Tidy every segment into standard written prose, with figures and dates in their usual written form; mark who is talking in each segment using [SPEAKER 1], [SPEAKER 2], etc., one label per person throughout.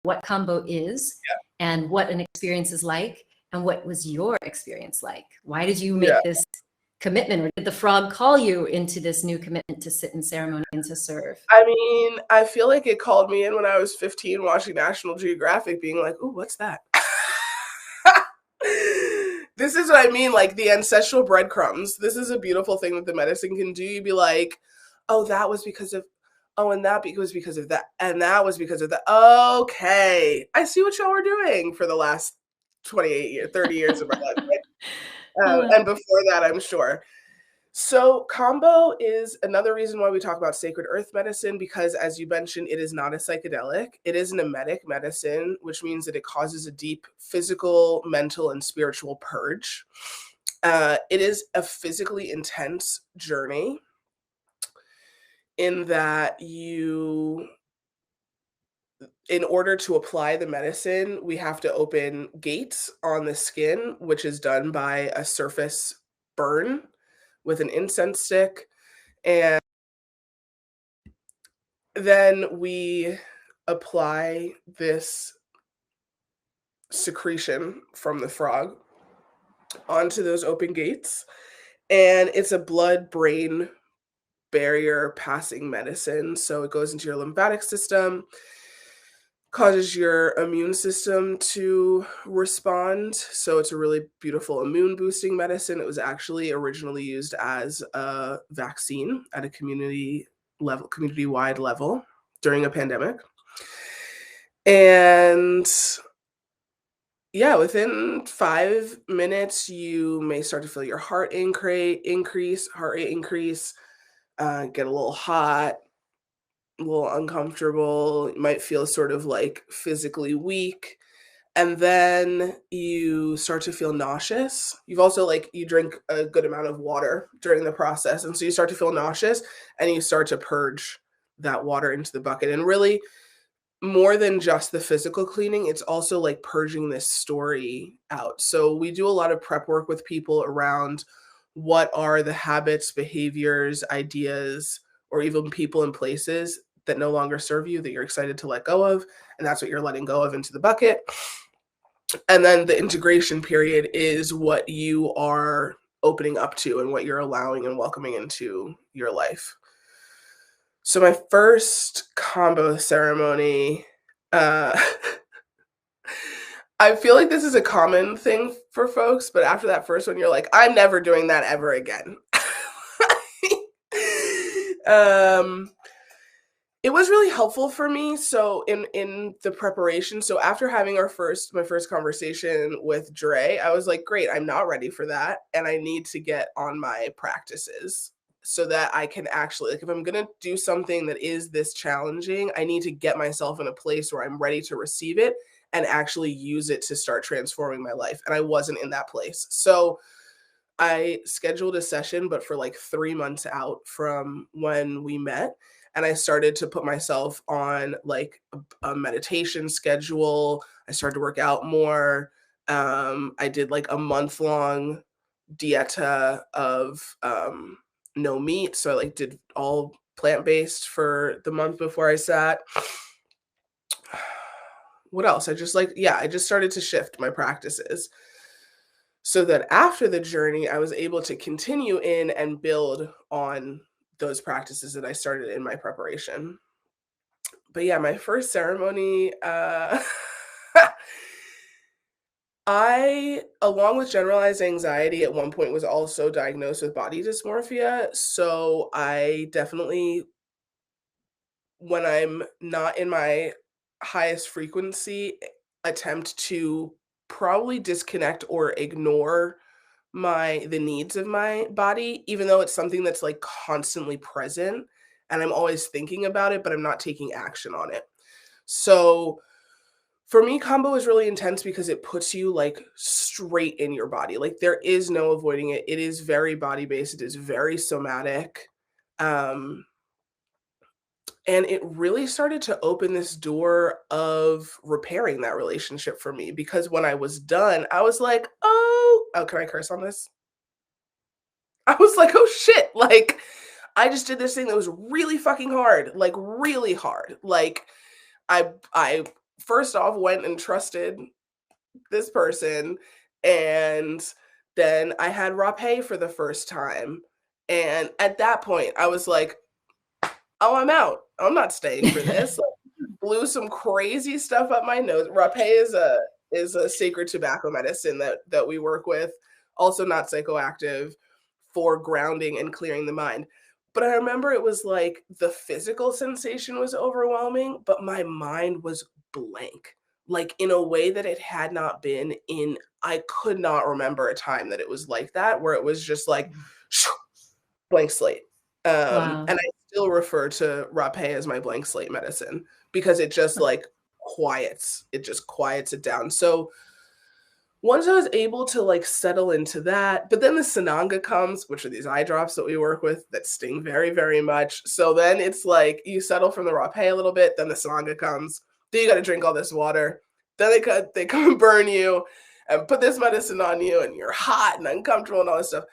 [SPEAKER 1] what Kambo is and what an experience is like, and what was your experience like? Why did you make this commitment, or did the frog call you into this new commitment to sit in ceremony and to serve?
[SPEAKER 2] I mean, I feel like it called me in when I was 15 watching National Geographic, being like, ooh, what's that? This is what I mean, like the ancestral breadcrumbs. This is a beautiful thing that the medicine can do. You'd be like, oh, that was because of, oh, and that was because of that, and that was because of that. Okay, I see what y'all were doing for the last 28 years, 30 years of my life. Right? And before that, I'm sure. So Kambo is another reason why we talk about sacred earth medicine, because as you mentioned, it is not a psychedelic. It is an emetic medicine, which means that it causes a deep physical, mental, and spiritual purge. It is a physically intense journey in that in order to apply the medicine, we have to open gates on the skin, which is done by a surface burn with an incense stick. And then we apply this secretion from the frog onto those open gates. And it's a blood-brain barrier passing medicine. So it goes into your lymphatic system, causes your immune system to respond. So it's a really beautiful immune boosting medicine. It was actually originally used as a vaccine at a community-wide level during a pandemic. And yeah, within 5 minutes, you may start to feel your heart increase, heart rate increase, get a little hot, a little uncomfortable. You might feel sort of like physically weak. And then you start to feel nauseous. You've also you drink a good amount of water during the process. And so you start to feel nauseous and you start to purge that water into the bucket. And really, more than just the physical cleaning, it's also like purging this story out. So we do a lot of prep work with people around what are the habits, behaviors, ideas, or even people and places that no longer serve you that you're excited to let go of. And that's what you're letting go of into the bucket. And then the integration period is what you are opening up to and what you're allowing and welcoming into your life. So my first Kambo ceremony, I feel like this is a common thing for folks, but after that first one, you're like, I'm never doing that ever again. It was really helpful for me. So in the preparation, so after having my first conversation with Dre, I was like, great, I'm not ready for that. And I need to get on my practices so that I can actually, if I'm going to do something that is this challenging, I need to get myself in a place where I'm ready to receive it and actually use it to start transforming my life. And I wasn't in that place. So I scheduled a session, but for 3 months out from when we met. And I started to put myself on a meditation schedule. I started to work out more. I did a month-long dieta of no meat. So I did all plant-based for the month before I sat. What else? I just started to shift my practices so that after the journey, I was able to continue in and build on those practices that I started in my preparation. But yeah, my first ceremony, I, along with generalized anxiety, at one point was also diagnosed with body dysmorphia. So I definitely, when I'm not in my highest frequency, attempt to probably disconnect or ignore the needs of my body, even though it's something that's constantly present and I'm always thinking about it, but I'm not taking action on it. So for me, Kambo is really intense because it puts you straight in your body. There is no avoiding it. It is very body-based. It is very somatic. And it really started to open this door of repairing that relationship for me, because when I was done, I was like, oh, can I curse on this? I was like, oh shit. I just did this thing that was really fucking hard, really hard. I first off went and trusted this person, and then I had rapé for the first time. And at that point, I was like, oh, I'm out. I'm not staying for this. Like, blew some crazy stuff up my nose. Rapé is a sacred tobacco medicine that we work with, also not psychoactive, for grounding and clearing the mind. But I remember it was like the physical sensation was overwhelming, but my mind was blank, like in a way that it had not been in, I could not remember a time that it was like that, where it was just like blank slate.
[SPEAKER 1] Wow.
[SPEAKER 2] And I still refer to rapé as my blank slate medicine because it just like it just quiets it down. So once I was able to like settle into that, but then the Sananga comes, which are these eye drops that we work with that sting very, very much. So then it's like you settle from the rapé a little bit, then the Sananga comes, then you got to drink all this water. Then they come and burn you and put this medicine on you, and you're hot and uncomfortable and all this stuff.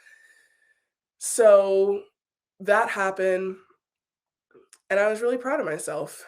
[SPEAKER 2] So that happened, and I was really proud of myself.